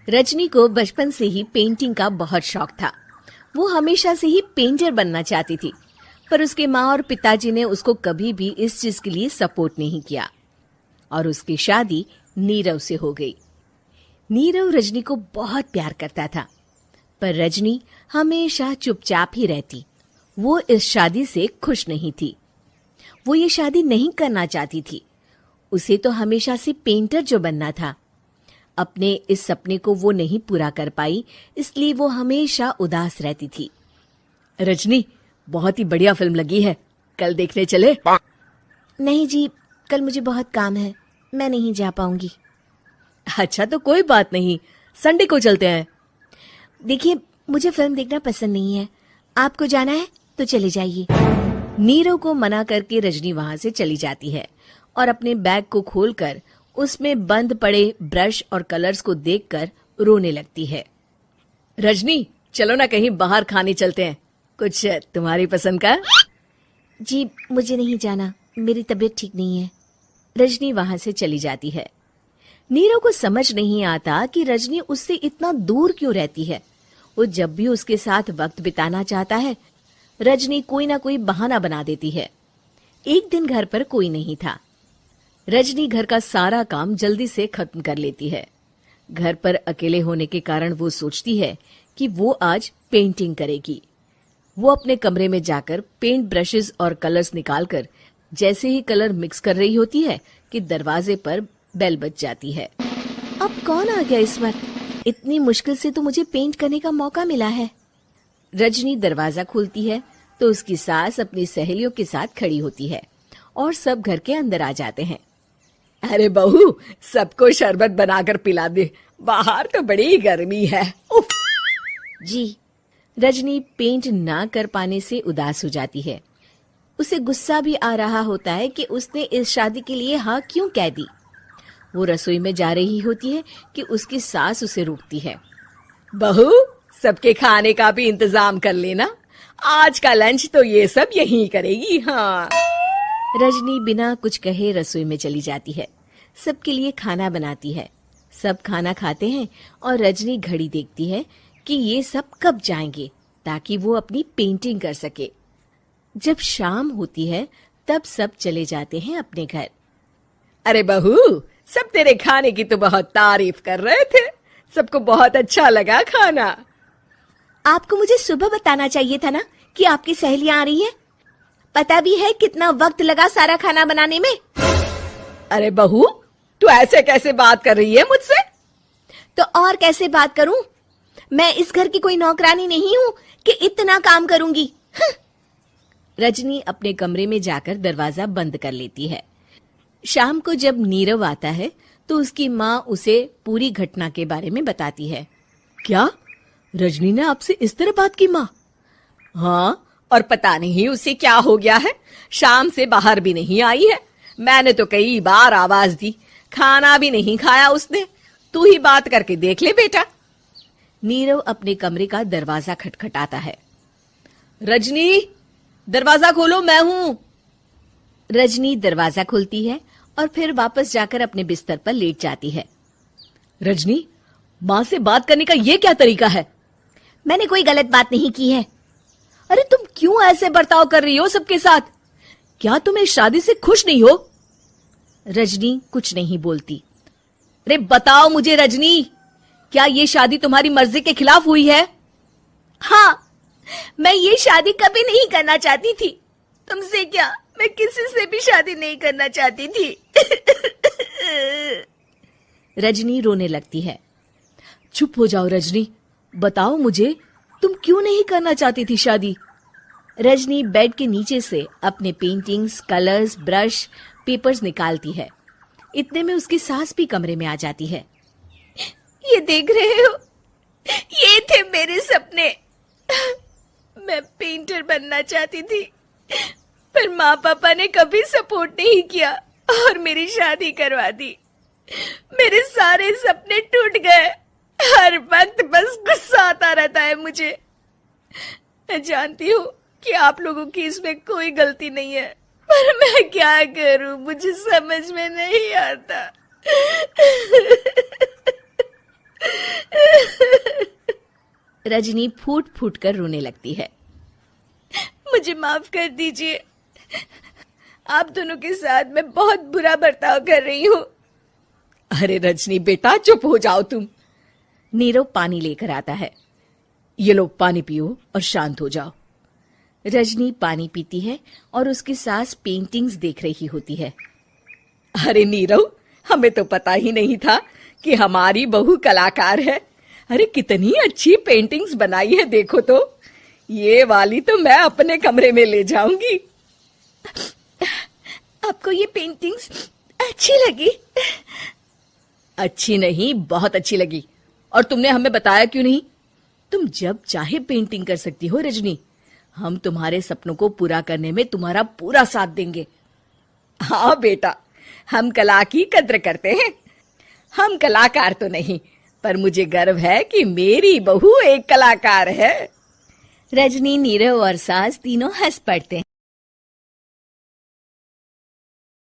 रजनी को बचपन से ही पेंटिंग का बहुत शौक था। वो हमेशा से ही पेंटर बनना चाहती थी, पर उसके माँ और पिताजी ने उसको कभी भी इस चीज के लिए सपोर्ट नहीं किया और उसकी शादी नीरव से हो गई। नीरव रजनी को बहुत प्यार करता था, पर रजनी हमेशा चुपचाप ही रहती। वो इस शादी से खुश नहीं थी। वो ये शादी नहीं करना चाहती थी। उसे तो हमेशा से पेंटर जो बनना था। अपने इस सपने को वो नहीं पूरा कर पाई, इसलिए वो हमेशा उदास रहती थी। रजनी, बहुत ही बढ़िया फिल्म लगी है, कल देखने चले? नहीं जी, कल मुझे बहुत काम है, मैं नहीं जा पाऊंगी। अच्छा तो कोई बात नहीं, संडे को चलते हैं। देखिए, मुझे फिल्म देखना पसंद नहीं है। आपको जाना है तो चले जाइए। नीरव को मना करके रजनी वहां से चली जाती है और अपने बैग को खोलकर उसमें बंद पड़े ब्रश और कलर्स को देखकर रोने लगती है। रजनी, चलो ना कहीं बाहर खाने चलते हैं, कुछ तुम्हारी पसंद का। जी, मुझे नहीं जाना, मेरी तबीयत ठीक नहीं है। रजनी वहां से चली जाती है। नीरव को समझ नहीं आता कि रजनी उससे इतना दूर क्यों रहती है। वो जब भी उसके साथ वक्त बिताना चाहता है, रजनी कोई ना कोई बहाना बना देती है। एक दिन घर पर कोई नहीं था। रजनी घर का सारा काम जल्दी से खत्म कर लेती है। घर पर अकेले होने के कारण वो सोचती है कि वो आज पेंटिंग करेगी। वो अपने कमरे में जाकर पेंट ब्रशेस और कलर्स निकालकर जैसे ही कलर मिक्स कर रही होती है कि दरवाजे पर बेल बज जाती है। अब कौन आ गया इस वक्त? इतनी मुश्किल से तो मुझे पेंट करने का मौका मिला है। रजनी दरवाजा खोलती है तो उसकी सास अपनी सहेलियों के साथ खड़ी होती है और सब घर के अंदर आ जाते हैं। अरे बहू, सबको शरबत बनाकर पिला दे, बाहर तो बड़ी गर्मी है। उफ। जी। रजनी पेंट ना कर पाने से उदास हो जाती है। उसे गुस्सा भी आ रहा होता है कि उसने इस शादी के लिए हाँ क्यों कह दी। वो रसोई में जा रही होती है कि उसकी सास उसे रोकती है। बहू, सबके खाने का भी इंतजाम कर लेना, आज का लंच तो ये सब यहीं करेगी। हाँ। रजनी बिना कुछ कहे रसोई में चली जाती है। सबके लिए खाना बनाती है। सब खाना खाते हैं और रजनी घड़ी देखती है कि ये सब कब जाएंगे ताकि वो अपनी पेंटिंग कर सके। जब शाम होती है तब सब चले जाते हैं अपने घर। अरे बहू, सब तेरे खाने की तो बहुत तारीफ कर रहे थे, सबको बहुत अच्छा लगा खाना। आपको मुझे सुबह बताना चाहिए था ना कि आपकी सहेलियां आ रही हैं। पता भी है कितना वक्त लगा सारा खाना बनाने में। अरे बहू, तू ऐसे कैसे बात कर रही है मुझसे? तो और कैसे बात करूं? मैं इस घर की कोई नौकरानी नहीं हूं कि इतना काम करूंगी। रजनी अपने कमरे में जाकर दरवाजा बंद कर लेती है। शाम को जब नीरव आता है तो उसकी माँ उसे पूरी घटना के बारे में बताती है। क्या रजनी ने आपसे इस तरह बात की माँ? हाँ, और पता नहीं उसे क्या हो गया है, शाम से बाहर भी नहीं आई है। मैंने तो कई बार आवाज दी, खाना भी नहीं खाया उसने। तू ही बात करके देख ले बेटा। नीरव अपने कमरे का दरवाजा खटखटाता है। रजनी, दरवाजा खोलो, मैं हूं। रजनी दरवाजा खोलती है और फिर वापस जाकर अपने बिस्तर पर लेट जाती है। रजनी, माँ से बात करने का ये क्या तरीका है? मैंने कोई गलत बात नहीं की है। अरे तुम क्यों ऐसे बर्ताव कर रही हो सबके साथ? क्या तुम इस शादी से खुश नहीं हो? रजनी कुछ नहीं बोलती। अरे बताओ मुझे रजनी, क्या ये शादी तुम्हारी मर्जी के खिलाफ हुई है? हाँ, मैं ये शादी कभी नहीं करना चाहती थी। तुमसे क्या, मैं किसी से भी शादी नहीं करना चाहती थी। रजनी रोने लगती है। चुप हो जाओ रजनी, बताओ मुझे, तुम क्यों नहीं करना चाहती थी शादी? रजनी बेड के नीचे से अपने पेंटिंग्स, कलर्स, ब्रश, पेपर्स निकालती है। इतने में उसकी सास भी कमरे में आ जाती है। ये देख रहे हो, ये थे मेरे सपने। मैं पेंटर बनना चाहती थी, पर माँ पापा ने कभी सपोर्ट नहीं किया और मेरी शादी करवा दी। मेरे सारे सपने टूट गए। हर वक्त बस गुस्सा आता रहता है मुझे। मैं जानती हूँ कि आप लोगों की इसमें कोई गलती नहीं है, पर मैं क्या करूँ, मुझे समझ में नहीं आता। रजनी फूट फूट कर रोने लगती है। मुझे माफ कर दीजिए, आप दोनों के साथ मैं बहुत बुरा बर्ताव कर रही हूँ। अरे रजनी बेटा, चुप हो जाओ तुम। नीरव पानी लेकर आता है। ये लो पानी पियो और शांत हो जाओ। रजनी पानी पीती है और उसकी सास पेंटिंग्स देख रही होती है। अरे नीरव, हमें तो पता ही नहीं था कि हमारी बहू कलाकार है। अरे कितनी अच्छी पेंटिंग्स बनाई है, देखो तो। ये वाली तो मैं अपने कमरे में ले जाऊंगी। आपको ये पेंटिंग्स अच्छी लगी? अच्छी नहीं, बहुत अच्छी लगी। और तुमने हमें बताया क्यों नहीं? तुम जब चाहे पेंटिंग कर सकती हो रजनी। हम तुम्हारे सपनों को पूरा करने में तुम्हारा पूरा साथ देंगे। हाँ बेटा, हम कला की कद्र करते हैं। हम कलाकार तो नहीं, पर मुझे गर्व है कि मेरी बहू एक कलाकार है। रजनी, नीरव और सास तीनों हंस पड़ते हैं।